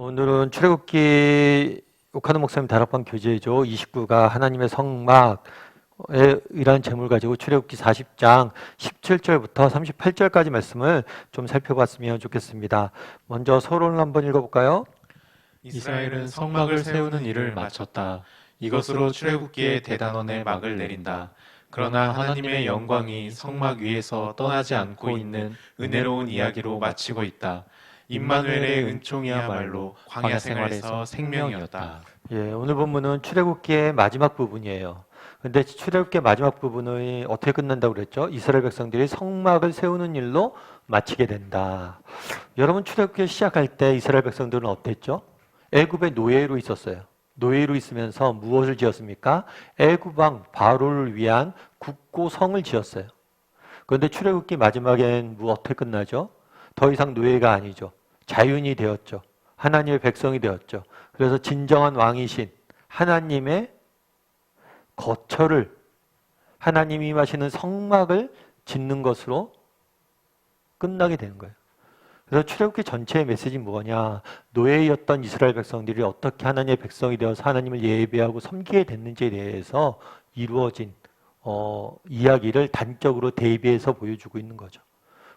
오늘은 출애굽기 옥하는 목사님 다락방 교재죠. 29가 하나님의 성막에 이란 제목을 가지고 출애굽기 40장 17절부터 38절까지 말씀을 좀 살펴봤으면 좋겠습니다. 먼저 서론을 한번 읽어볼까요? 이스라엘은 성막을 세우는 일을 마쳤다. 이것으로 출애굽기의 대단원의 막을 내린다. 그러나 하나님의 영광이 성막 위에서 떠나지 않고 있는 은혜로운 이야기로 마치고 있다. 임마누엘의 은총이야말로 광야 생활에서 생명이었다. 예, 오늘 본문은 출애굽기의 마지막 부분이에요. 근데 출애굽기의 마지막 부분이 어떻게 끝난다고 그랬죠? 이스라엘 백성들이 성막을 세우는 일로 마치게 된다. 여러분, 출애굽기 시작할 때 이스라엘 백성들은 어땠죠? 애굽의 노예로 있었어요. 노예로 있으면서 무엇을 지었습니까? 애굽 왕 바로를 위한 국고 성을 지었어요. 그런데 출애굽기 마지막엔 어떻게 끝나죠? 더 이상 노예가 아니죠. 자윤이 되었죠. 하나님의 백성이 되었죠. 그래서 진정한 왕이신 하나님의 거처를, 하나님이 임하시는 성막을 짓는 것으로 끝나게 되는 거예요. 그래서 출애굽기 전체의 메시지는 뭐냐? 노예였던 이스라엘 백성들이 어떻게 하나님의 백성이 되어서 하나님을 예배하고 섬기게 됐는지에 대해서 이루어진 이야기를 단적으로 대비해서 보여주고 있는 거죠.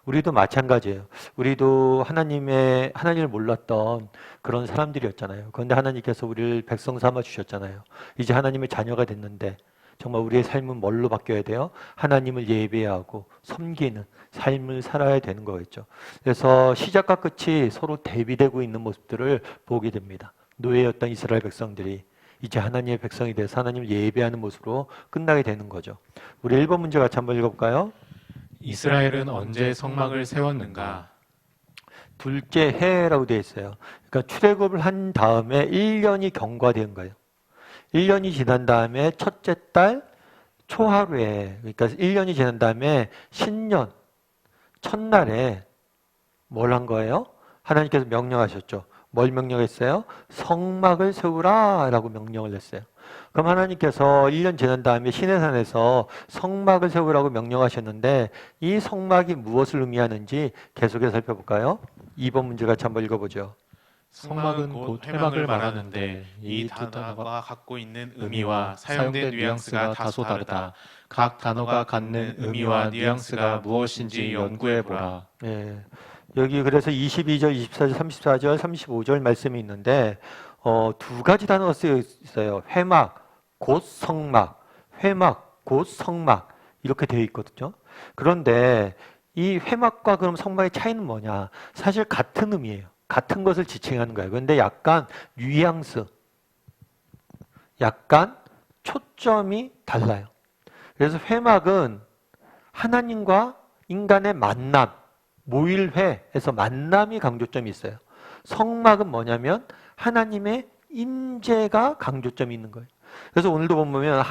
우리도 마찬가지예요. 우리도 하나님을 몰랐던 그런 사람들이었잖아요. 그런데 하나님께서 우리를 백성 삼아 주셨잖아요. 이제 하나님의 자녀가 됐는데 정말 우리의 삶은 뭘로 바뀌어야 돼요? 하나님을 예배하고 섬기는 삶을 살아야 되는 거겠죠. 그래서 시작과 끝이 서로 대비되고 있는 모습들을 보게 됩니다. 노예였던 이스라엘 백성들이 이제 하나님의 백성이 돼서 하나님을 예배하는 모습으로 끝나게 되는 거죠. 우리 1번 문제 같이 한번 읽어볼까요? 이스라엘은 언제 성막을 세웠는가? 둘째 해라고 되어 있어요. 그러니까 출애굽을 한 다음에 1년이 경과된 거예요. 1년이 지난 다음에 첫째 달 초하루에, 그러니까 1년이 지난 다음에 신년 첫날에 뭘 한 거예요? 하나님께서 명령하셨죠. 뭘 명령했어요? 성막을 세우라 라고 명령을 했어요. 그럼 하나님께서 1년 지난 다음에 시내산에서 성막을 세우라고 명령하셨는데 이 성막이 무엇을 의미하는지 계속해서 살펴볼까요? 2번 문제 같이 한번 읽어보죠. 성막은 곧 회막을 말하는데 이 두 단어가 갖고 있는 의미와 사용된 뉘앙스가 다소 다르다. 각 단어가 갖는 의미와 뉘앙스가 무엇인지 연구해보라. 네. 여기 그래서 22절, 24절, 34절, 35절 말씀이 있는데 두 가지 단어가 쓰여 있어요. 회막, 곧 성막, 회막, 곧 성막 이렇게 되어 있거든요. 그런데 이 회막과 그럼 성막의 차이는 뭐냐? 사실 같은 의미예요. 같은 것을 지칭하는 거예요. 그런데 약간 뉘앙스, 약간 초점이 달라요. 그래서 회막은 하나님과 인간의 만남, 모일회에서 만남이 강조점이 있어요. 성막은 뭐냐면 하나님의 임재가 강조점이 있는 거예요. 그래서 오늘도 보면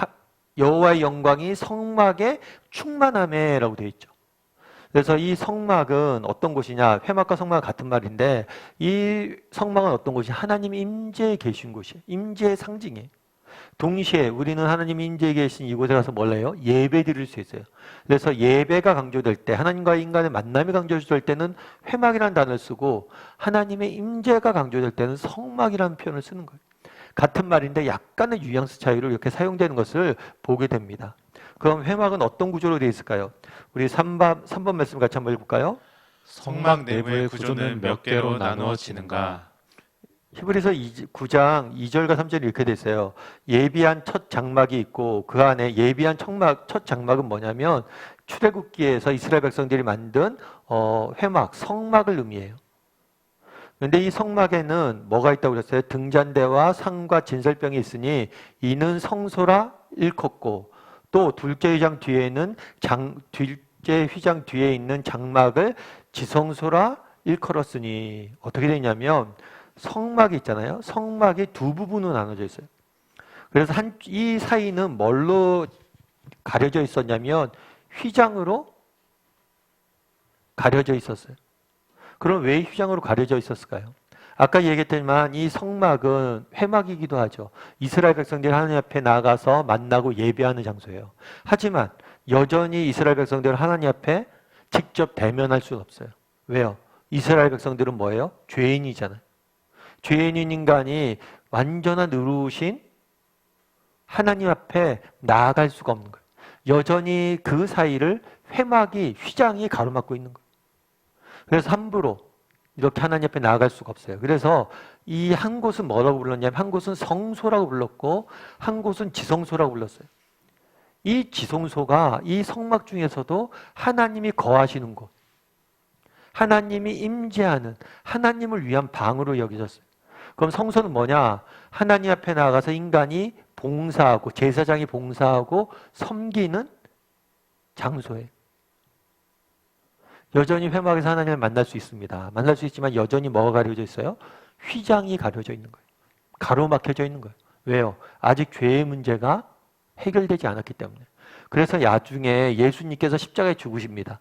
여호와의 영광이 성막에 충만하매라고 되어 있죠. 그래서 이 성막은 어떤 곳이냐? 회막과 성막은 같은 말인데 이 성막은 어떤 곳이 하나님이 임재에 계신 곳이에요. 임재의 상징이에요. 동시에 우리는 하나님이 임재에 계신 이곳에 가서 뭘 해요? 예배 드릴 수 있어요. 그래서 예배가 강조될 때, 하나님과 인간의 만남이 강조될 때는 회막이라는 단어를 쓰고 하나님의 임재가 강조될 때는 성막이라는 표현을 쓰는 거예요. 같은 말인데 약간의 뉘앙스 차이로 이렇게 사용되는 것을 보게 됩니다. 그럼 회막은 어떤 구조로 되어 있을까요? 우리 3번 말씀 같이 한번 읽어볼까요? 성막 내부의 구조는 몇 개로 나누어지는가? 히브리서 9장 2절과 3절이 이렇게 돼 있어요. 예비한 첫 장막이 있고 그 안에 예비한 첫 장막은 뭐냐면 출애굽기에서 이스라엘 백성들이 만든 회막, 성막을 의미해요. 그런데 이 성막에는 뭐가 있다고 그랬어요? 등잔대와 상과 진설병이 있으니 이는 성소라 일컫고 또 둘째 휘장 뒤에 있는 장막을 지성소라 일컬었으니 어떻게 되냐면 성막이 있잖아요. 성막이 두 부분으로 나눠져 있어요. 그래서 이 사이는 뭘로 가려져 있었냐면 휘장으로 가려져 있었어요. 그럼 왜 휘장으로 가려져 있었을까요? 아까 얘기했지만 이 성막은 회막이기도 하죠. 이스라엘 백성들이 하나님 앞에 나가서 만나고 예배하는 장소예요. 하지만 여전히 이스라엘 백성들은 하나님 앞에 직접 대면할 수는 없어요. 왜요? 이스라엘 백성들은 뭐예요? 죄인이잖아요. 죄인인 인간이 완전한 의로우신 하나님 앞에 나아갈 수가 없는 거예요. 여전히 그 사이를 휘장이 가로막고 있는 거예요. 그래서 함부로 이렇게 하나님 앞에 나아갈 수가 없어요. 그래서 이 한 곳은 뭐라고 불렀냐면 한 곳은 성소라고 불렀고 한 곳은 지성소라고 불렀어요. 이 지성소가 이 성막 중에서도 하나님이 거하시는 곳, 하나님이 임재하는 하나님을 위한 방으로 여겨졌어요. 그럼 성소는 뭐냐? 하나님 앞에 나아가서 인간이 봉사하고 제사장이 봉사하고 섬기는 장소예요. 여전히 회막에서 하나님을 만날 수 있습니다. 만날 수 있지만 여전히 뭐가 가려져 있어요? 휘장이 가려져 있는 거예요. 가로막혀져 있는 거예요. 왜요? 아직 죄의 문제가 해결되지 않았기 때문에. 그래서 나중에 예수님께서 십자가에 죽으십니다.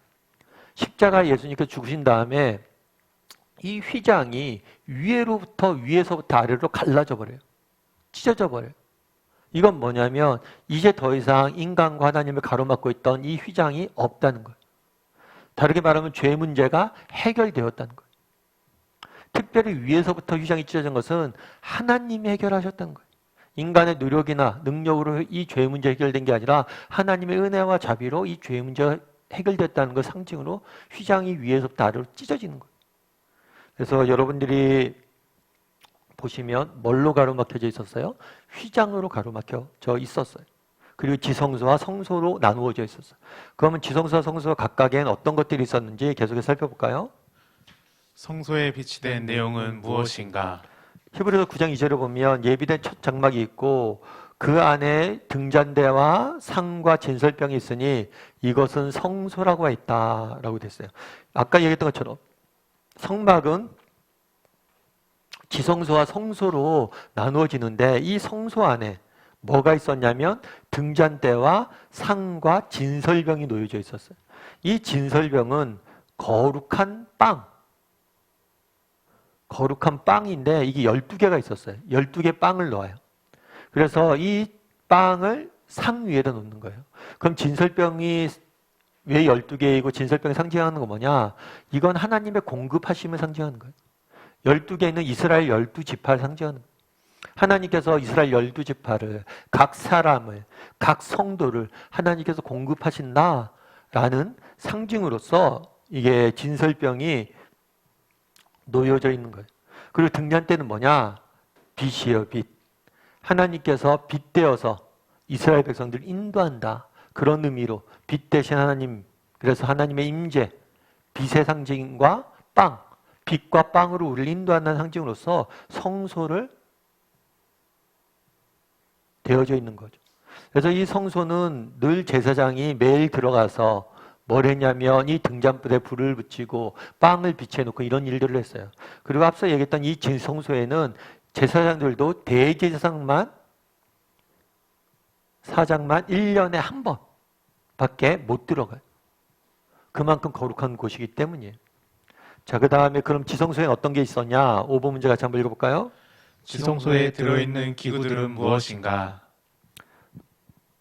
십자가에 예수님께서 죽으신 다음에 이 휘장이 위에서부터 아래로 갈라져 버려요. 찢어져 버려요. 이건 뭐냐면 이제 더 이상 인간과 하나님을 가로막고 있던 이 휘장이 없다는 거예요. 다르게 말하면 죄 문제가 해결되었다는 거예요. 특별히 위에서부터 휘장이 찢어진 것은 하나님이 해결하셨다는 거예요. 인간의 노력이나 능력으로 이 죄 문제 해결된 게 아니라 하나님의 은혜와 자비로 이 죄 문제가 해결됐다는 걸 상징으로 휘장이 위에서부터 아래로 찢어지는 거예요. 그래서 여러분들이 보시면 뭘로 가로막혀져 있었어요? 휘장으로 가로막혀져 있었어요. 그리고 지성소와 성소로 나누어져 있었어요. 그러면 지성소와 성소 각각에는 어떤 것들이 있었는지 계속해서 살펴볼까요? 성소에 비치된 내용은 무엇인가? 히브리서 9장 2절을 보면 예비된 첫 장막이 있고 그 안에 등잔대와 상과 진설병이 있으니 이것은 성소라고 했다라고 됐어요. 아까 얘기했던 것처럼 성막은 지성소와 성소로 나누어지는데 이 성소 안에 뭐가 있었냐면 등잔대와 상과 진설병이 놓여져 있었어요. 이 진설병은 거룩한 빵인데 이게 12개가 있었어요. 12개 빵을 넣어요. 그래서 이 빵을 상 위에다 놓는 거예요. 그럼 진설병이 왜 12개이고 진설병이 상징하는 거 뭐냐? 이건 하나님의 공급하심을 상징하는 거예요. 12개는 이스라엘 12지파를 상징하는 거예요. 하나님께서 이스라엘 12지파를 각 사람을 각 성도를 하나님께서 공급하신다라는 상징으로서 이게 진설병이 놓여져 있는 거예요. 그리고 등잔대는 뭐냐? 빛이에요, 빛. 하나님께서 빛 되어서 이스라엘 백성들을 인도한다. 그런 의미로 빛 대신 하나님, 그래서 하나님의 임재, 빛의 상징과 빵, 빛과 빵으로 우리를 인도한다는 상징으로서 성소를 되어져 있는 거죠. 그래서 이 성소는 늘 제사장이 매일 들어가서 뭘 했냐면 이 등잔불에 불을 붙이고 빵을 비춰놓고 이런 일들을 했어요. 그리고 앞서 얘기했던 이 성소에는 제사장들도 대제사장만 사장만 1년에 한 번 밖에 못 들어가요. 그만큼 거룩한 곳이기 때문이에요. 자, 그 다음에 그럼 지성소에는 어떤 게 있었냐? 5번 문제 같이 한번 읽어볼까요? 지성소에 들어있는 기구들은 무엇인가?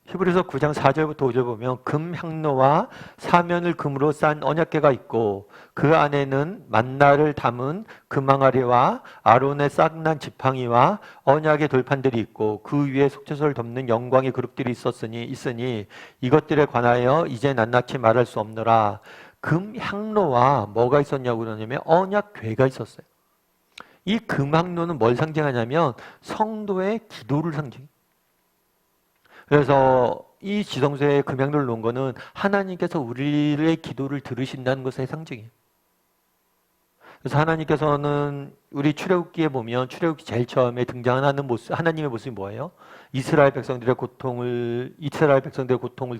히브리서 9장 4절부터 5절 보면 금 향로와 사면을 금으로 싼 언약궤가 있고 그 안에는 만나를 담은 금항아리와 아론의 싹난 지팡이와 언약의 돌판들이 있고 그 위에 속죄소를 덮는 영광의 그룹들이 있으니 이것들에 관하여 이제 낱낱이 말할 수 없노라. 금 향로와 뭐가 있었냐고 그러냐면 언약궤가 있었어요. 이 금항로는 뭘 상징하냐면 성도의 기도를 상징해요. 그래서 이 지성소에 금향로를 놓은 거는 하나님께서 우리의 기도를 들으신다는 것의 상징이에요. 그래서 하나님께서는 우리 출애굽기에 보면 출애굽기 제일 처음에 등장하는 모습, 하나님의 모습이 뭐예요? 이스라엘 백성들의 고통을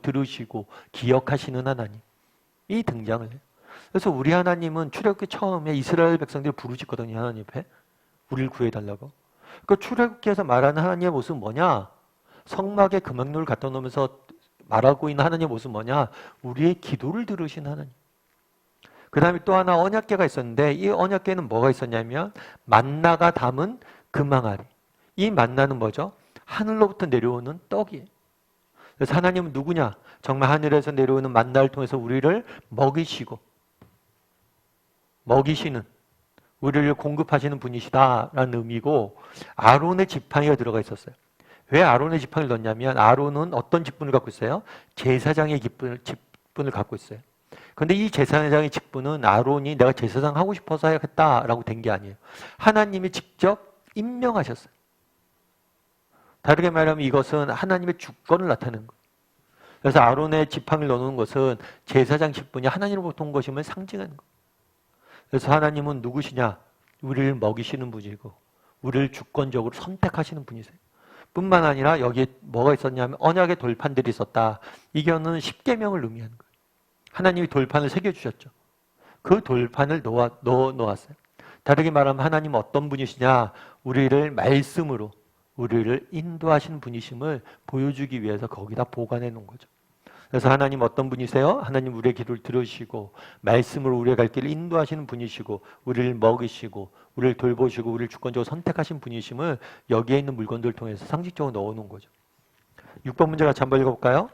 들으시고 기억하시는 하나님이 등장을 해요. 그래서 우리 하나님은 출애굽기 처음에 이스라엘 백성들을 부르시거든요. 하나님 앞에 우리를 구해달라고. 그 출애굽기에서 말하는 하나님의 모습은 뭐냐? 성막에 금항로를 갖다 놓으면서 말하고 있는 하나님의 모습은 뭐냐? 우리의 기도를 들으신 하나님. 그 다음에 또 하나 언약궤가 있었는데 이 언약궤는 뭐가 있었냐면 만나가 담은 금항아리. 이 만나는 뭐죠? 하늘로부터 내려오는 떡이에요. 그래서 하나님은 누구냐? 정말 하늘에서 내려오는 만나를 통해서 우리를 먹이시는 우리를 공급하시는 분이시다라는 의미고 아론의 지팡이가 들어가 있었어요. 왜 아론의 지팡이를 넣었냐면 아론은 어떤 직분을 갖고 있어요? 제사장의 직분을 갖고 있어요. 그런데 이 제사장의 직분은 아론이 내가 제사장 하고 싶어서 하겠다라고 된 게 아니에요. 하나님이 직접 임명하셨어요. 다르게 말하면 이것은 하나님의 주권을 나타내는 거예요. 그래서 아론의 지팡이를 넣는 것은 제사장 직분이 하나님으로부터 온 것임을 상징하는 거예요. 그래서 하나님은 누구시냐? 우리를 먹이시는 분이고 우리를 주권적으로 선택하시는 분이세요. 뿐만 아니라 여기에 뭐가 있었냐면 언약의 돌판들이 있었다. 이거는 십계명을 의미하는 거예요. 하나님이 돌판을 새겨주셨죠. 그 돌판을 넣어 놓았어요. 다르게 말하면 하나님은 어떤 분이시냐? 우리를 말씀으로 우리를 인도하시는 분이심을 보여주기 위해서 거기다 보관해 놓은 거죠. 그래서 하나님 어떤 분이세요? 하나님 우리의 기도를 들으시고 말씀으로 우리의 갈 길을 인도하시는 분이시고 우리를 먹이시고 우리를 돌보시고 우리를 주권적으로 선택하신 분이심을 여기에 있는 물건들을 통해서 상징적으로 넣어놓은 거죠. 6번 문제 같이 한번 읽어볼까요?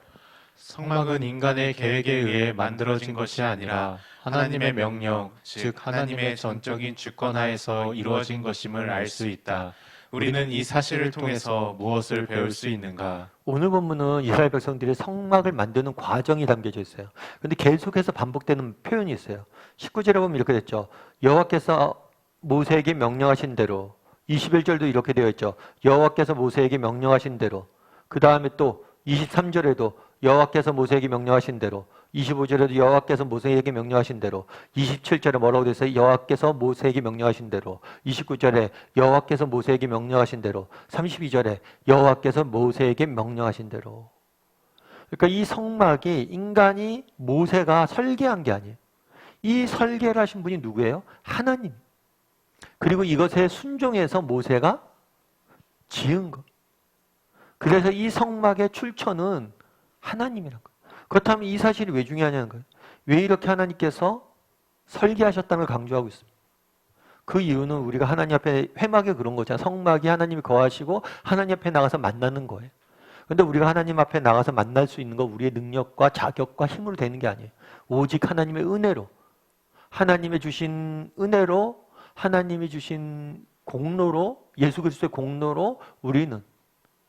성막은 인간의 계획에 의해 만들어진 것이 아니라 하나님의 명령, 즉 하나님의 전적인 주권하에서 이루어진 것임을 알 수 있다. 우리는 이 사실을 통해서 무엇을 배울 수 있는가? 오늘 본문은 이스라엘 백성들이 성막을 만드는 과정이 담겨져 있어요. 그런데 계속해서 반복되는 표현이 있어요. 19절에 보면 이렇게 됐죠. 여호와께서 모세에게 명령하신 대로 21절도 이렇게 되어 있죠. 여호와께서 모세에게 명령하신 대로 그 다음에 또 23절에도 여호와께서 모세에게 명령하신 대로 25절에도 여호와께서 모세에게 명령하신 대로 27절에 뭐라고 되어 있어요? 여호와께서 모세에게 명령하신 대로 29절에 여호와께서 모세에게 명령하신 대로 32절에 여호와께서 모세에게 명령하신 대로. 그러니까 이 성막이 인간이 모세가 설계한 게 아니에요. 이 설계를 하신 분이 누구예요? 하나님. 그리고 이것에 순종해서 모세가 지은 것. 그래서 이 성막의 출처는 하나님이라는 거예요. 그렇다면 이 사실이 왜 중요하냐는 거예요. 왜 이렇게 하나님께서 설계하셨다는 걸 강조하고 있습니다. 그 이유는 우리가 하나님 앞에 회막에 그런 거잖아요. 성막이 하나님이 거하시고 하나님 앞에 나가서 만나는 거예요. 그런데 우리가 하나님 앞에 나가서 만날 수 있는 거 우리의 능력과 자격과 힘으로 되는 게 아니에요. 오직 하나님의 은혜로, 하나님의 주신 은혜로, 하나님이 주신 공로로, 예수 그리스도의 공로로 우리는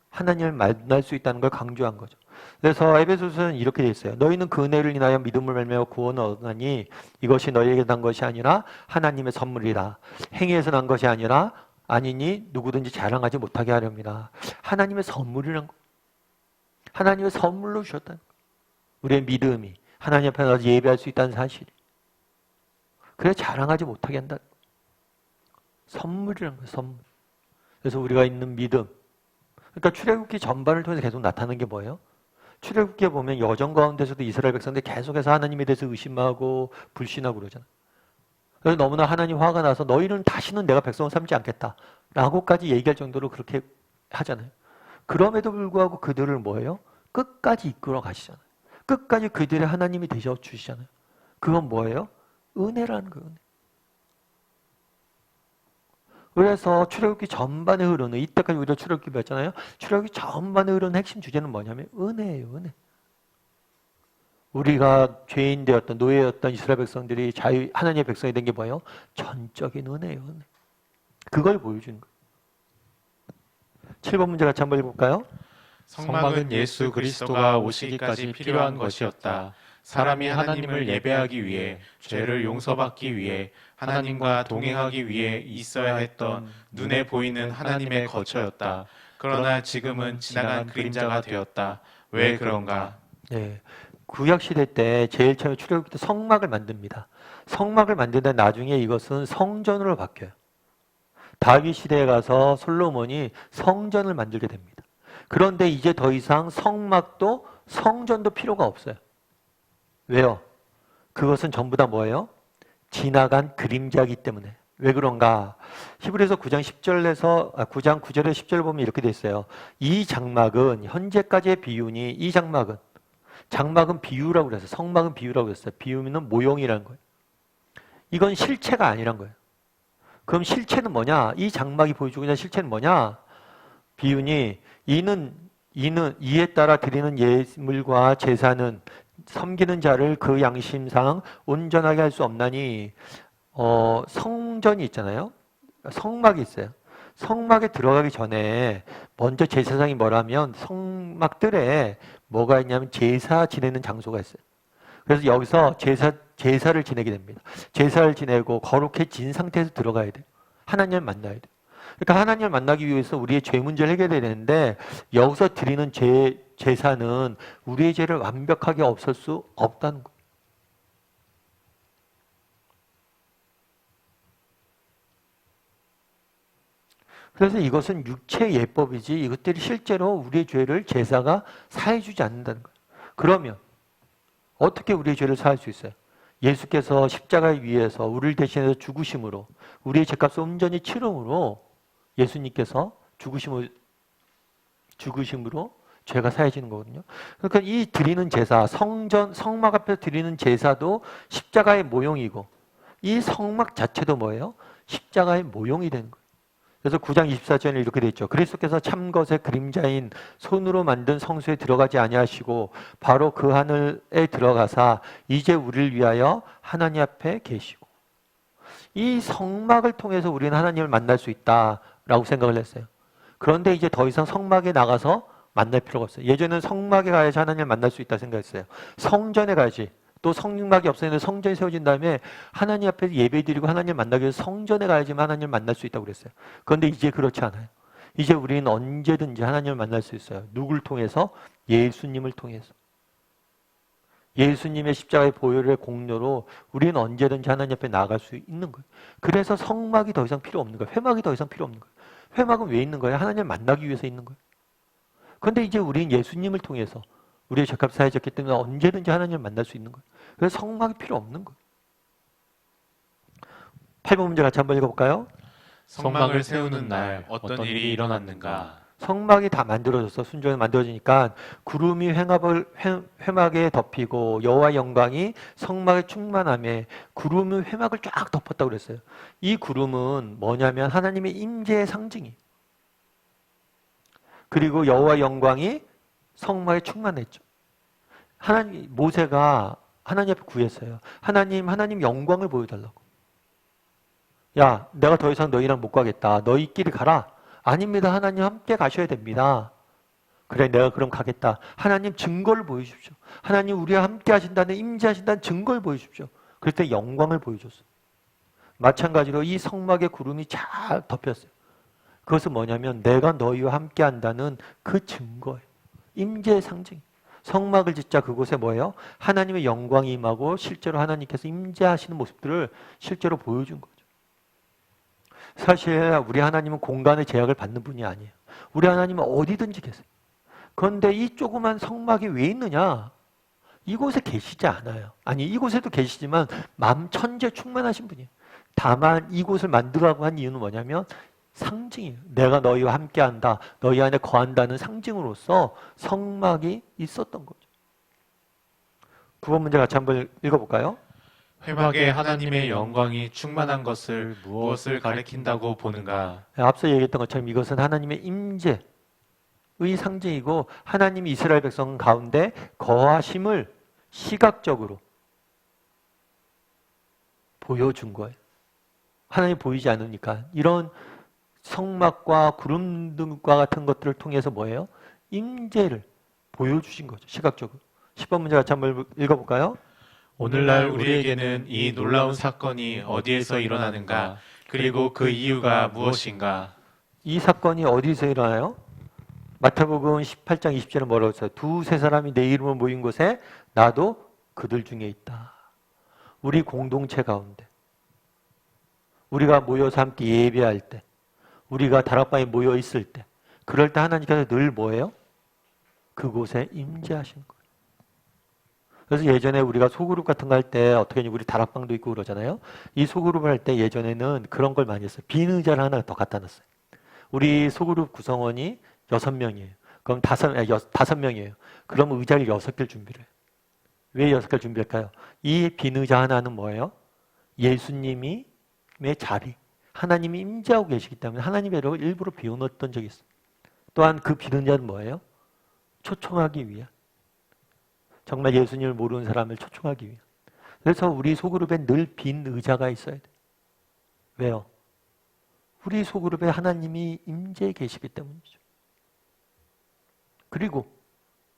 하나님을 만날 수 있다는 걸 강조한 거죠. 그래서 에베소서는 이렇게 되어 있어요. 너희는 그 은혜를 인하여 믿음을 말미암아 구원을 얻으니 이것이 너희에게 난 것이 아니라 하나님의 선물이라. 행위에서 난 것이 아니라 아니니 누구든지 자랑하지 못하게 하렵니다. 하나님의 선물이란 거. 하나님의 선물로 주셨다는 거. 우리의 믿음이 하나님 앞에 나가서 예배할 수 있다는 사실이. 그래 자랑하지 못하게 한다는 거. 선물이란 거예요. 선물. 그래서 우리가 있는 믿음. 그러니까 출애굽기 전반을 통해서 계속 나타나는 게 뭐예요? 출애굽기에 보면 여정 가운데서도 이스라엘 백성들이 계속해서 하나님에 대해서 의심하고 불신하고 그러잖아요. 그래서 너무나 하나님 화가 나서 너희는 다시는 내가 백성을 삼지 않겠다 라고까지 얘기할 정도로 그렇게 하잖아요. 그럼에도 불구하고 그들을 뭐예요? 끝까지 이끌어 가시잖아요. 끝까지 그들의 하나님이 되셔 주시잖아요. 그건 뭐예요? 은혜라는 거예요. 은혜. 그래서 출애굽기 전반에 흐르는, 이때까지 우리가 출애굽기 배웠잖아요. 출애굽기 전반에 흐르는 핵심 주제는 뭐냐면 은혜예요. 은혜. 우리가 죄인 되었던, 노예였던 이스라엘 백성들이 하나님의 백성이 된 게 뭐예요? 전적인 은혜예요. 은혜. 그걸 보여주는 거예요. 7번 문제 같이 한번 읽어볼까요? 성막은 예수 그리스도가 오시기까지 필요한 것이었다. 사람이 하나님을 예배하기 위해, 죄를 용서받기 위해, 하나님과 동행하기 위해 있어야 했던 눈에 보이는 하나님의 거처였다. 그러나 지금은 지나간 그림자가 되었다. 왜 그런가? 네, 구약 시대 때 제일 처음에 출애굽기 때 성막을 만듭니다. 성막을 만드는데 나중에 이것은 성전으로 바뀌어요. 다윗 시대에 가서 솔로몬이 성전을 만들게 됩니다. 그런데 이제 더 이상 성막도 성전도 필요가 없어요. 왜요? 그것은 전부 다 뭐예요? 지나간 그림자이기 때문에. 왜 그런가? 히브리서 9장 10절에서 9장 9절에 10절 보면 이렇게 돼 있어요. 이 장막은 현재까지의 비유니 이 장막은 비유라고 그랬어요. 성막은 비유라고 그랬어요. 비유는 모형이라는 거예요. 이건 실체가 아니란 거예요. 그럼 실체는 뭐냐? 이 장막이 보여주고 있는 실체는 뭐냐? 비유니 이에 따라 드리는 예물과 제사는 섬기는 자를 그 양심상 온전하게 할 수 없나니 성전이 있잖아요. 성막이 있어요. 성막에 들어가기 전에 먼저 제사장이 뭐라면 성막들에 뭐가 있냐면 제사 지내는 장소가 있어요. 그래서 여기서 제사를 지내게 됩니다. 제사를 지내고 거룩해진 상태에서 들어가야 돼요. 하나님을 만나야 돼요. 그러니까 하나님을 만나기 위해서 우리의 죄 문제를 해결해야 되는데 여기서 드리는 제사는 우리의 죄를 완벽하게 없앨 수 없다는 거예요. 그래서 이것은 육체 예법이지 이것들이 실제로 우리의 죄를 제사가 사해주지 않는다는 거예요. 그러면 어떻게 우리의 죄를 사할 수 있어요? 예수께서 십자가 위에서 우리를 대신해서 죽으심으로 우리의 죄값을 온전히 치름으로 예수님께서 죽으심으로 죄가 사해지는 거거든요. 그러니까 이 드리는 제사, 성막 앞에서 드리는 제사도 십자가의 모형이고 이 성막 자체도 뭐예요? 십자가의 모형이 되는 거예요. 그래서 9장 24절에 이렇게 되어 있죠. 그리스도께서 참것의 그림자인 손으로 만든 성소에 들어가지 아니하시고 바로 그 하늘에 들어가사 이제 우리를 위하여 하나님 앞에 계시고 이 성막을 통해서 우리는 하나님을 만날 수 있다라고 생각을 했어요. 그런데 이제 더 이상 성막에 나가서 만날 필요가 없어요. 예전에는 성막에 가야지 하나님을 만날 수 있다 생각했어요. 성전에 가야지. 또 성막이 없었는데 성전이 세워진 다음에 하나님 앞에서 예배드리고 하나님을 만나기 위해서 성전에 가야지만 하나님을 만날 수 있다고 그랬어요. 그런데 이제 그렇지 않아요. 이제 우리는 언제든지 하나님을 만날 수 있어요. 누굴 통해서? 예수님을 통해서. 예수님의 십자가의 보혈의 공로로 우리는 언제든지 하나님 앞에 나아갈 수 있는 거예요. 그래서 성막이 더 이상 필요 없는 거예요. 회막이 더 이상 필요 없는 거예요. 회막은 왜 있는 거예요? 하나님을 만나기 위해서 있는 거예요. 그런데 이제 우리는 예수님을 통해서 우리의 죄값이 사해졌기 때문에 언제든지 하나님을 만날 수 있는 거예요. 그래서 성막이 필요 없는 거예요. 8번 문제 같이 한번 읽어볼까요? 성막을 세우는 날 어떤 일이 일어났는가? 성막이 다 만들어져서 순전히 만들어지니까 구름이 회막에 덮이고 여호와의 영광이 성막에 충만함에 구름이 회막을 쫙 덮었다고 그랬어요. 이 구름은 뭐냐면 하나님의 임재의 상징이에요. 그리고 여호와의 영광이 성막에 충만했죠. 모세가 하나님 앞에 구했어요. 하나님 영광을 보여달라고. 야, 내가 더 이상 너희랑 못 가겠다. 너희끼리 가라. 아닙니다. 하나님 함께 가셔야 됩니다. 그래, 내가 그럼 가겠다. 하나님 증거를 보여주십시오. 하나님 우리와 함께 하신다는 임재하신다는 증거를 보여주십시오. 그럴 때 영광을 보여줬어요. 마찬가지로 이 성막의 구름이 잘 덮였어요. 그것은 뭐냐면 내가 너희와 함께 한다는 그 증거예요. 임재의 상징. 성막을 짓자 그곳에 뭐예요? 하나님의 영광이 임하고 실제로 하나님께서 임재하시는 모습들을 실제로 보여준 거죠. 사실 우리 하나님은 공간의 제약을 받는 분이 아니에요. 우리 하나님은 어디든지 계세요. 그런데 이 조그만 성막이 왜 있느냐? 이곳에 계시지 않아요. 아니, 이곳에도 계시지만 마음 천재 충만하신 분이에요. 다만 이곳을 만들라고 한 이유는 뭐냐면 상징이에요. 내가 너희와 함께한다. 너희 안에 거한다는 상징으로서 성막이 있었던 거죠. 9번 문제 같이 한번 읽어볼까요? 회막에 하나님의 영광이 충만한 것을 무엇을 가리킨다고 보는가? 앞서 얘기했던 것처럼 이것은 하나님의 임재의 상징이고 하나님이 이스라엘 백성 가운데 거하심을 시각적으로 보여준 거예요. 하나님이 보이지 않으니까 이런 성막과 구름 등과 같은 것들을 통해서 뭐예요? 임재를 보여주신 거죠. 시각적으로. 10번 문제 같이 한번 읽어볼까요? 오늘날 우리에게는 이 놀라운 사건이 어디에서 일어나는가? 그리고 그 이유가 무엇인가? 이 사건이 어디서 일어나요? 마태복음 18장 20절에 뭐라고 했어요? 두세 사람이 내 이름으로 모인 곳에 나도 그들 중에 있다. 우리 공동체 가운데 우리가 모여서 함께 예배할 때 우리가 다락방에 모여 있을 때 그럴 때 하나님께서 늘 뭐예요? 그곳에 임재하시는 거예요. 그래서 예전에 우리가 소그룹 같은 거 할 때 어떻게 우리 다락방도 있고 그러잖아요. 이 소그룹을 할 때 예전에는 그런 걸 많이 했어요. 빈 의자를 하나 더 갖다 놨어요. 우리 소그룹 구성원이 6명이에요. 그럼 5명이에요. 그럼 의자를 6개를 준비를 해요. 왜 6개를 준비할까요? 이 빈 의자 하나는 뭐예요? 예수님의 자리. 하나님이 임재하고 계시기 때문에 하나님의 이름을 일부러 비워놓았던 적이 있어요. 또한 그 빈 의자는 뭐예요? 초청하기 위한. 정말 예수님을 모르는 사람을 초청하기 위한. 그래서 우리 소그룹에 늘 빈 의자가 있어야 돼. 왜요? 우리 소그룹에 하나님이 임재해 계시기 때문이죠. 그리고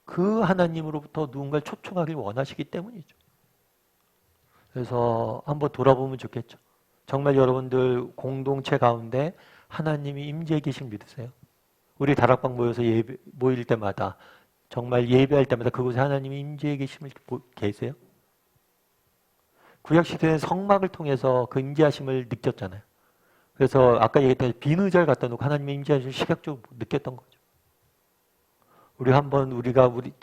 그 하나님으로부터 누군가를 초청하길 원하시기 때문이죠. 그래서 한번 돌아보면 좋겠죠. 정말 여러분들 공동체 가운데 하나님이 임재해 계신 믿으세요? 우리 다락방 모여서 모일 때마다 정말 예배할 때마다 그곳에 하나님이 임재해 계심을 계세요? 구약시대는 성막을 통해서 그 임재하심을 느꼈잖아요. 그래서 아까 얘기했던 비누절 갖다 놓고 하나님의 임재하심을 시각적으로 느꼈던 거죠.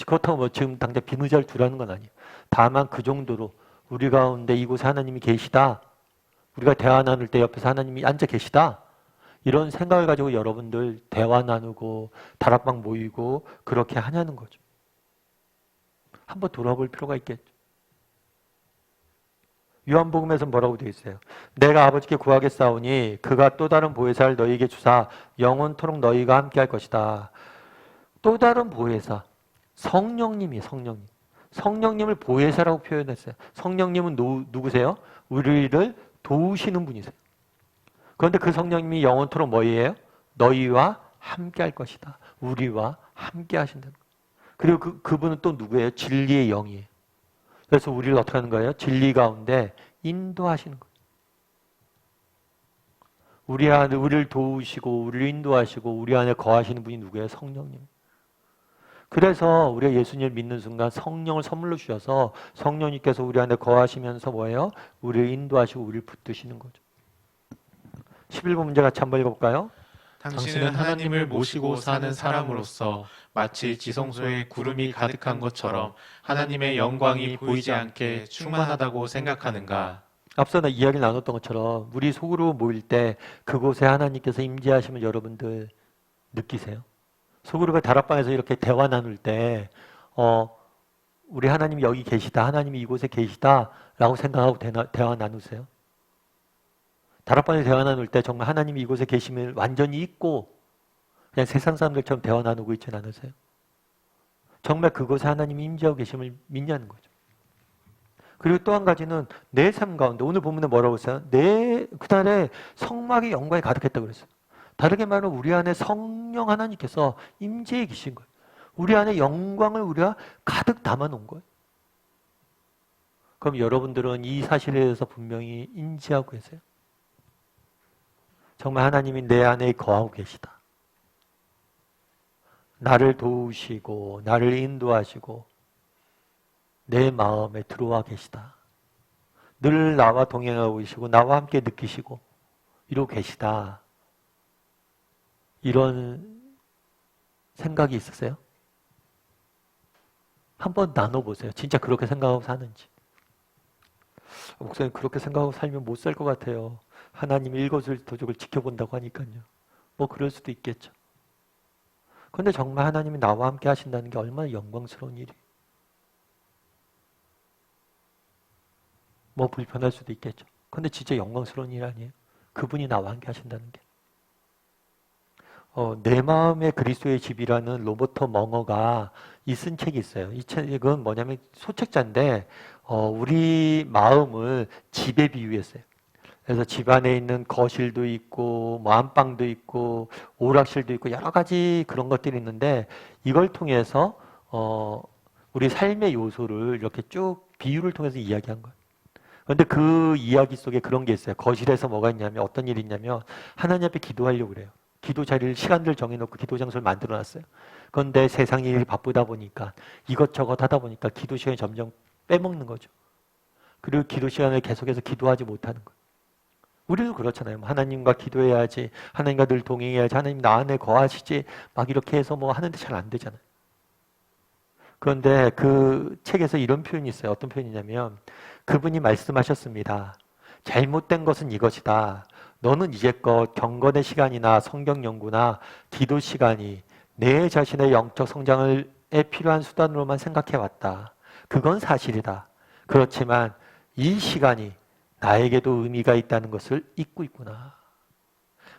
그렇다고 뭐 지금 당장 비누절 두라는 건 아니에요. 다만 그 정도로 우리 가운데 이곳에 하나님이 계시다. 우리가 대화 나눌 때 옆에서 하나님이 앉아 계시다. 이런 생각을 가지고 여러분들 대화 나누고 다락방 모이고 그렇게 하냐는 거죠. 한번 돌아볼 필요가 있겠죠. 요한복음에서 뭐라고 되어 있어요? 내가 아버지께 구하겠사오니 그가 또 다른 보혜사를 너희에게 주사 영원토록 너희가 함께 할 것이다. 또 다른 보혜사, 성령님이에요. 성령님을 보혜사라고 표현했어요. 성령님은 누구세요? 우리를 도우시는 분이세요. 그런데 그 성령님이 영원토록 뭐예요? 너희와 함께 할 것이다. 우리와 함께 하신다는 거예요. 그리고 그분은 또 누구예요? 진리의 영이에요. 그래서 우리를 어떻게 하는 거예요? 진리 가운데 인도하시는 거예요. 우리를 도우시고 우리를 인도하시고 우리 안에 거하시는 분이 누구예요? 성령님. 그래서 우리가 예수님을 믿는 순간 성령을 선물로 주셔서 성령님께서 우리 안에 거하시면서 뭐예요? 우리를 인도하시고 우리를 붙드시는 거죠. 11번 문제 같이 한번 읽어볼까요? 당신은 하나님을 모시고 사는 사람으로서 마치 지성소에 구름이 가득한 것처럼 하나님의 영광이 보이지 않게 충만하다고 생각하는가? 앞서 이야기 나눴던 것처럼 우리 속으로 모일 때 그곳에 하나님께서 임재하시면 여러분들 느끼세요? 소그룹의 다락방에서 이렇게 대화 나눌 때 우리 하나님이 여기 계시다, 하나님이 이곳에 계시다라고 생각하고 대화 나누세요? 다락방에서 대화 나눌 때 정말 하나님이 이곳에 계심을 완전히 잊고 그냥 세상 사람들처럼 대화 나누고 있지 않으세요? 정말 그곳에 하나님이 임재하고 계심을 믿냐는 거죠. 그리고 또 한 가지는 내 삶 가운데 오늘 본문에 뭐라고 했어요? 그날에 성막의 영광이 가득했다고 그랬어요. 다르게 말하면 우리 안에 성령 하나님께서 임재해 계신 거예요. 우리 안에 영광을 우리가 가득 담아 놓은 거예요. 그럼 여러분들은 이 사실에 대해서 분명히 인지하고 계세요? 정말 하나님이 내 안에 거하고 계시다. 나를 도우시고 나를 인도하시고 내 마음에 들어와 계시다. 늘 나와 동행하고 계시고 나와 함께 느끼시고 이러고 계시다. 이런 생각이 있으세요? 한번 나눠보세요. 진짜 그렇게 생각하고 사는지. 목사님 그렇게 생각하고 살면 못 살 것 같아요. 하나님이 일거수일투족을 지켜본다고 하니까요. 뭐 그럴 수도 있겠죠. 그런데 정말 하나님이 나와 함께 하신다는 게 얼마나 영광스러운 일이에요. 뭐 불편할 수도 있겠죠. 그런데 진짜 영광스러운 일 아니에요? 그분이 나와 함께 하신다는 게. 내 마음의 그리스도의 집이라는 로버트 멍어가 쓴 책이 있어요. 이 책은 뭐냐면 소책자인데 우리 마음을 집에 비유했어요. 그래서 집 안에 있는 거실도 있고 뭐 안방도 있고 오락실도 있고 여러 가지 그런 것들이 있는데 이걸 통해서 우리 삶의 요소를 이렇게 쭉 비유를 통해서 이야기한 거예요. 그런데 그 이야기 속에 그런 게 있어요. 거실에서 뭐가 있냐면 어떤 일이 있냐면 하나님 앞에 기도하려고 그래요. 기도 자리를 시간들 정해놓고 기도 장소를 만들어놨어요. 그런데 세상 일이 바쁘다 보니까 이것저것 하다 보니까 기도 시간이 점점 빼먹는 거죠. 그리고 기도 시간을 계속해서 기도하지 못하는 거예요. 우리도 그렇잖아요. 하나님과 기도해야지, 하나님과 늘 동행해야지, 하나님 나 안에 거하시지 막 이렇게 해서 뭐 하는데 잘 안 되잖아요. 그런데 그 책에서 이런 표현이 있어요. 어떤 표현이냐면 그분이 말씀하셨습니다. 잘못된 것은 이것이다. 너는 이제껏 경건의 시간이나 성경 연구나 기도 시간이 내 자신의 영적 성장에 필요한 수단으로만 생각해왔다. 그건 사실이다. 그렇지만 이 시간이 나에게도 의미가 있다는 것을 잊고 있구나.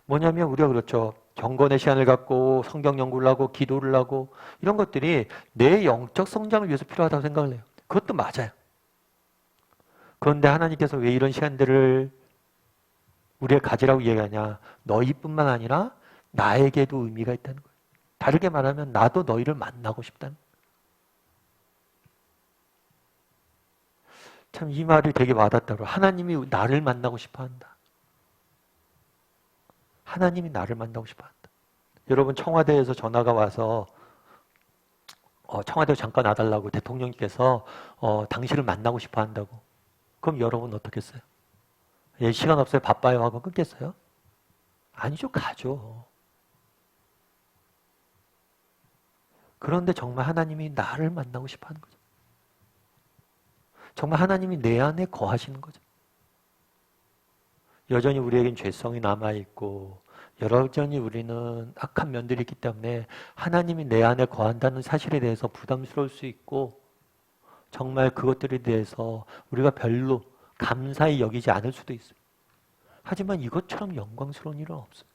뭐냐면 우리가 그렇죠. 경건의 시간을 갖고 성경 연구를 하고 기도를 하고 이런 것들이 내 영적 성장을 위해서 필요하다고 생각을 해요. 그것도 맞아요. 그런데 하나님께서 왜 이런 시간들을 우리의 가지라고 얘기하냐? 너희뿐만 아니라 나에게도 의미가 있다는 거예요. 다르게 말하면 나도 너희를 만나고 싶다는 거예요. 참 이 말이 되게 와닿더라고요. 하나님이 나를 만나고 싶어 한다. 하나님이 나를 만나고 싶어 한다. 여러분 청와대에서 전화가 와서 청와대 잠깐 와달라고 대통령께서 당신을 만나고 싶어 한다고. 그럼 여러분 어떻겠어요? 예, 시간 없어요. 바빠요. 하고 끊겠어요? 아니죠. 가죠. 그런데 정말 하나님이 나를 만나고 싶어 하는 거죠. 정말 하나님이 내 안에 거하시는 거죠. 여전히 우리에겐 죄성이 남아있고 여전히 우리는 악한 면들이 있기 때문에 하나님이 내 안에 거한다는 사실에 대해서 부담스러울 수 있고 정말 그것들에 대해서 우리가 별로 감사히 여기지 않을 수도 있어요. 하지만 이것처럼 영광스러운 일은 없어요.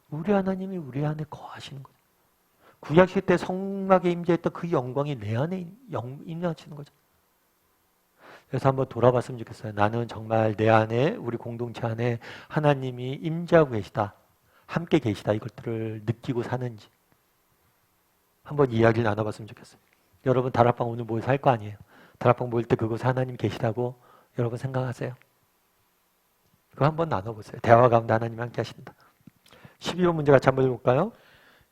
우리 하나님이 우리 안에 거하시는 거죠. 구약시대 때 성막에 임재했던 그 영광이 내 안에 임하시는 거죠. 그래서 한번 돌아봤으면 좋겠어요. 나는 정말 내 안에 우리 공동체 안에 하나님이 임재하고 계시다. 함께 계시다. 이것들을 느끼고 사는지 한번 이야기를 나눠봤으면 좋겠어요. 여러분 다락방 오늘 모여서 할 거 아니에요. 다락방 모일 때 그곳에 하나님 계시다고 여러분 생각하세요? 그거 한번 나눠보세요. 대화 가운데 하나님 함께 하신다. 12번 문제 같이 한번 읽어볼까요?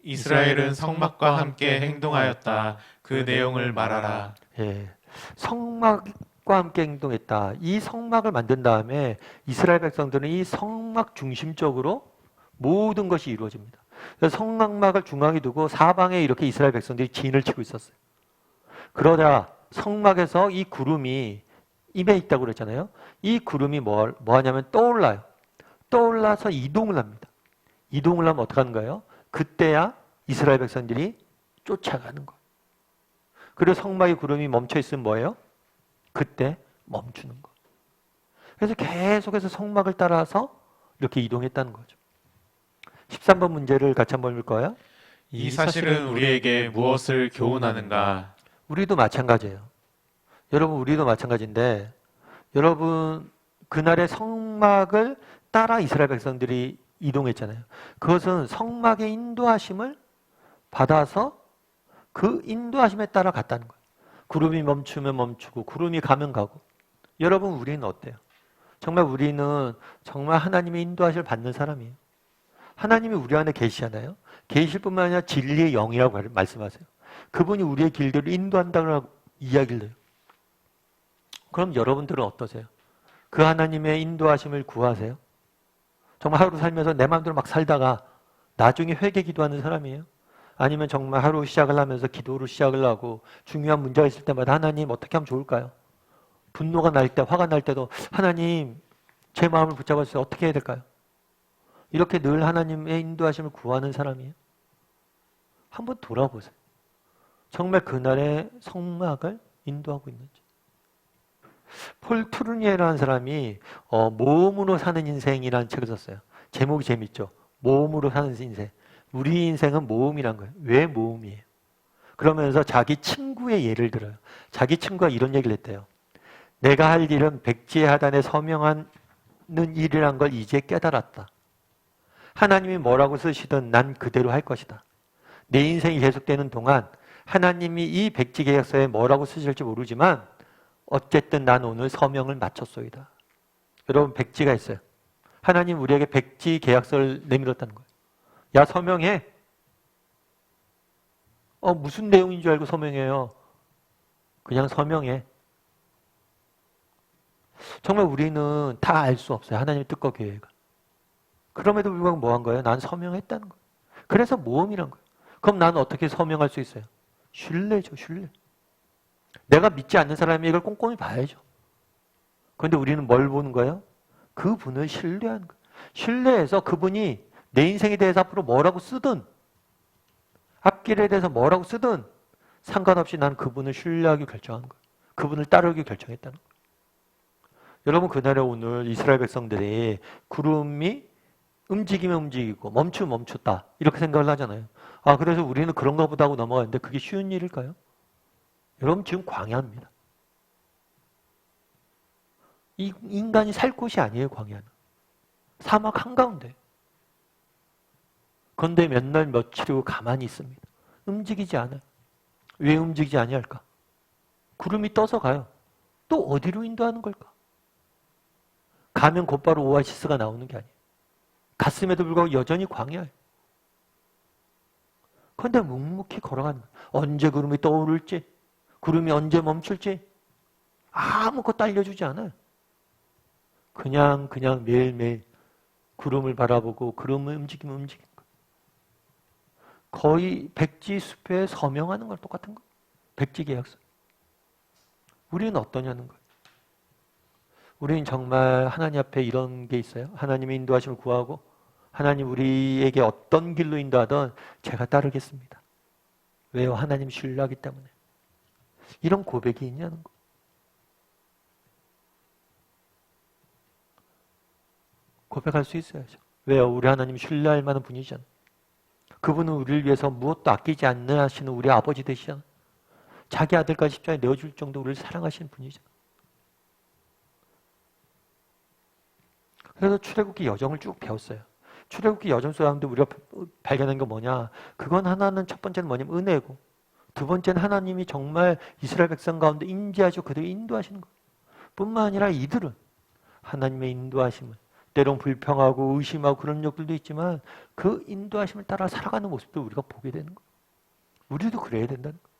이스라엘은 성막과 함께 행동하였다. 그 내용을 말하라. 예, 성막과 함께 행동했다. 이 성막을 만든 다음에 이스라엘 백성들은 이 성막 중심적으로 모든 것이 이루어집니다. 그래서 성막을 중앙에 두고 사방에 이렇게 이스라엘 백성들이 진을 치고 있었어요. 그러자 성막에서 이 구름이 임해 있다고 그랬잖아요. 이 구름이 뭐 하냐면 떠올라요. 떠올라서 이동을 합니다. 이동을 하면 어떻게 하는 거예요? 그때야 이스라엘 백성들이 쫓아가는 거예요. 그리고 성막의 구름이 멈춰 있으면 뭐예요? 그때 멈추는 거. 그래서 계속해서 성막을 따라서 이렇게 이동했다는 거죠. 13번 문제를 같이 한번 읽을 거예요. 이 사실은 우리에게 무엇을 교훈하는가? 우리도 마찬가지예요. 여러분 우리도 마찬가지인데 여러분 그날의 성막을 따라 이스라엘 백성들이 이동했잖아요. 그것은 성막의 인도하심을 받아서 그 인도하심에 따라 갔다는 거예요. 구름이 멈추면 멈추고 구름이 가면 가고. 여러분 우리는 어때요? 정말 우리는 정말 하나님의 인도하심을 받는 사람이에요. 하나님이 우리 안에 계시잖아요. 계실 뿐만 아니라 진리의 영이라고 말씀하세요. 그분이 우리의 길들을 인도한다고 이야기를 해요. 그럼 여러분들은 어떠세요? 그 하나님의 인도하심을 구하세요? 정말 하루 살면서 내 마음대로 막 살다가 나중에 회개 기도하는 사람이에요? 아니면 정말 하루 시작을 하면서 기도로 시작을 하고 중요한 문제가 있을 때마다 하나님 어떻게 하면 좋을까요? 분노가 날 때, 화가 날 때도 하나님 제 마음을 붙잡아주세요. 어떻게 해야 될까요? 이렇게 늘 하나님의 인도하심을 구하는 사람이에요? 한번 돌아보세요. 정말 그날의 성막을 인도하고 있는지. 폴 투르니에라는 사람이 모험으로 사는 인생이라는 책을 썼어요. 제목이 재밌죠? 모험으로 사는 인생. 우리 인생은 모험이란 거예요. 왜 모험이에요? 그러면서 자기 친구의 예를 들어요. 자기 친구가 이런 얘기를 했대요. 내가 할 일은 백지의 하단에 서명하는 일이란 걸 이제 깨달았다. 하나님이 뭐라고 쓰시든 난 그대로 할 것이다. 내 인생이 계속되는 동안 하나님이 이 백지 계약서에 뭐라고 쓰실지 모르지만 어쨌든 난 오늘 서명을 마쳤소이다. 여러분 백지가 있어요. 하나님 우리에게 백지 계약서를 내밀었다는 거예요. 야 서명해. 무슨 내용인 줄 알고 서명해요. 그냥 서명해. 정말 우리는 다 알 수 없어요. 하나님의 뜻과 계획을. 그럼에도 불구하고 뭐 한 거예요? 난 서명했다는 거예요. 그래서 모험이란 거예요. 그럼 나는 어떻게 서명할 수 있어요? 신뢰죠, 신뢰. 내가 믿지 않는 사람이 이걸 꼼꼼히 봐야죠. 그런데 우리는 뭘 보는 거예요? 그분을 신뢰하는 거예요. 신뢰해서 그분이 내 인생에 대해서 앞으로 뭐라고 쓰든 앞길에 대해서 뭐라고 쓰든 상관없이 난 그분을 신뢰하기 결정한 거예요. 그분을 따르기 결정했다는 거예요. 여러분 그날에 오늘 이스라엘 백성들이 구름이 움직이면 움직이고 멈추면 멈췄다 이렇게 생각을 하잖아요. 그래서 우리는 그런가 보다 하고 넘어가는데 그게 쉬운 일일까요? 여러분 지금 광야입니다. 이 인간이 살 곳이 아니에요. 광야는. 사막 한가운데. 그런데 몇 날 며칠 후 가만히 있습니다. 움직이지 않아요. 왜 움직이지 아니할까? 구름이 떠서 가요. 또 어디로 인도하는 걸까? 가면 곧바로 오아시스가 나오는 게 아니에요. 갔음에도 불구하고 여전히 광야예요. 그런데 묵묵히 걸어가는 거예요. 언제 구름이 떠오를지, 구름이 언제 멈출지 아무것도 알려주지 않아요. 그냥 매일매일 구름을 바라보고 구름을 움직이면 움직이는 거예요. 거의 백지숲에 서명하는 거랑 똑같은 거예요. 백지계약서. 우리는 어떠냐는 거예요. 우리는 정말 하나님 앞에 이런 게 있어요. 하나님의 인도하심을 구하고 하나님 우리에게 어떤 길로 인도하든 제가 따르겠습니다. 왜요? 하나님 신뢰하기 때문에. 이런 고백이 있냐는 거. 고백할 수 있어야죠. 왜요? 우리 하나님 신뢰할 만한 분이잖아요. 그분은 우리를 위해서 무엇도 아끼지 않는 하시는 우리 아버지 되시잖아요. 자기 아들까지 십자가에 내어줄 정도 우리를 사랑하시는 분이잖아요. 그래서 출애굽기 여정을 쭉 배웠어요. 출애굽기 여정 속에 우리가 발견한 게 뭐냐? 그건 하나는 첫 번째는 뭐냐면 은혜고, 두 번째는 하나님이 정말 이스라엘 백성 가운데 임재하시고 그들을 인도하시는 거예요. 뿐만 아니라 이들은 하나님의 인도하심을 때론 불평하고 의심하고 그런 적들도 있지만 그 인도하심을 따라 살아가는 모습도 우리가 보게 되는 거예요. 우리도 그래야 된다는 거예요.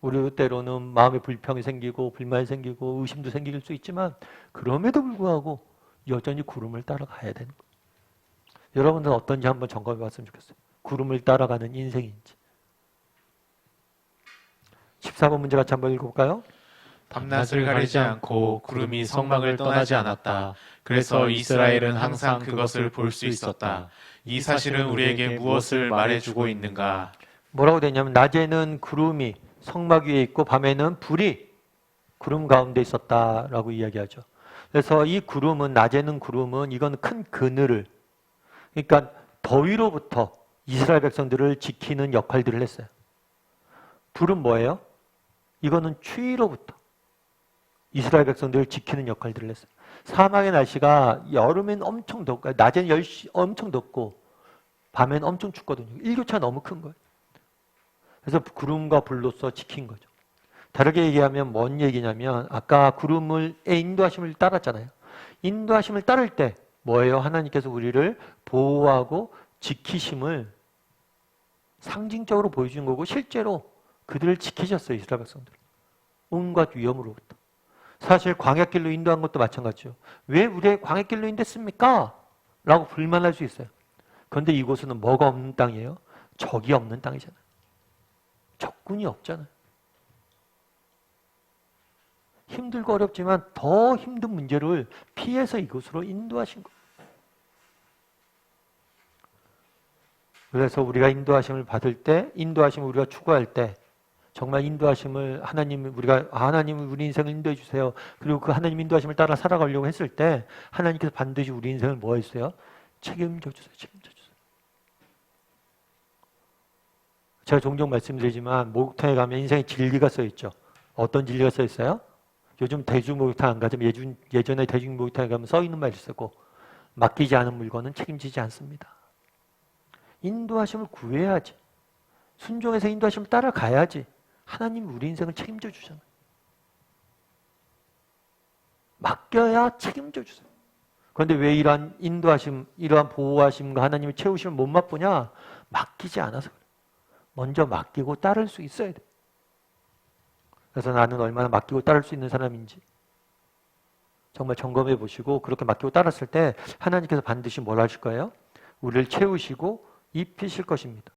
우리도 때로는 마음에 불평이 생기고 불만이 생기고 의심도 생길 수 있지만 그럼에도 불구하고 여전히 구름을 따라가야 되는 거예요. 여러분들은 어떤지 한번 점검해 봤으면 좋겠어요. 구름을 따라가는 인생인지. 14번 문제 같이 한번 읽어볼까요? 밤낮을 가리지 않고 구름이 성막을 떠나지 않았다. 그래서 이스라엘은 항상 그것을 볼 수 있었다. 이 사실은 우리에게 무엇을 말해주고 있는가? 뭐라고 되냐면 낮에는 구름이 성막 위에 있고 밤에는 불이 구름 가운데 있었다라고 이야기하죠. 그래서 이 구름은 낮에는 구름은 이건 큰 그늘을, 그러니까 더위로부터 이스라엘 백성들을 지키는 역할들을 했어요. 불은 뭐예요? 이거는 추위로부터 이스라엘 백성들을 지키는 역할들을 했어요. 사막의 날씨가 여름엔 엄청 덥고 낮에는 엄청 덥고 밤에는 엄청 춥거든요. 일교차가 너무 큰 거예요. 그래서 구름과 불로서 지킨 거죠. 다르게 얘기하면 뭔 얘기냐면 아까 구름의 인도하심을 따랐잖아요. 인도하심을 따를 때 뭐예요? 하나님께서 우리를 보호하고 지키심을 상징적으로 보여준 거고 실제로 그들을 지키셨어요. 이스라엘 백성들. 온갖 위험으로부터. 사실 광야길로 인도한 것도 마찬가지죠. 왜 우리의 광야길로 인도했습니까? 라고 불만할 수 있어요. 그런데 이곳은 뭐가 없는 땅이에요? 적이 없는 땅이잖아요. 적군이 없잖아요. 힘들고 어렵지만 더 힘든 문제를 피해서 이곳으로 인도하신 거예요. 그래서 우리가 인도하심을 받을 때, 인도하심을 우리가 추구할 때 정말 인도하심을 하나님 우리 인생을 인도해 주세요. 그리고 그 하나님 인도하심을 따라 살아가려고 했을 때 하나님께서 반드시 우리 인생을 뭐 했어요? 책임져 주세요. 책임져 주세요. 제가 종종 말씀드리지만 목욕탕에 가면 인생에 진리가 써 있죠. 어떤 진리가 써 있어요? 요즘 대중목욕탕 안 가지만 예전에 대중목욕탕에 가면 써 있는 말이 있었고 맡기지 않은 물건은 책임지지 않습니다. 인도하심을 구해야지. 순종해서 인도하심을 따라가야지. 하나님 우리 인생을 책임져 주잖아요. 맡겨야 책임져 주세요. 그런데 왜 이러한 인도하심, 이러한 보호하심과 하나님의 채우심을 못 맛보냐? 맡기지 않아서 그래요. 먼저 맡기고 따를 수 있어야 돼요. 그래서 나는 얼마나 맡기고 따를 수 있는 사람인지 정말 점검해 보시고 그렇게 맡기고 따랐을 때 하나님께서 반드시 뭘 하실 거예요? 우리를 채우시고 입히실 것입니다.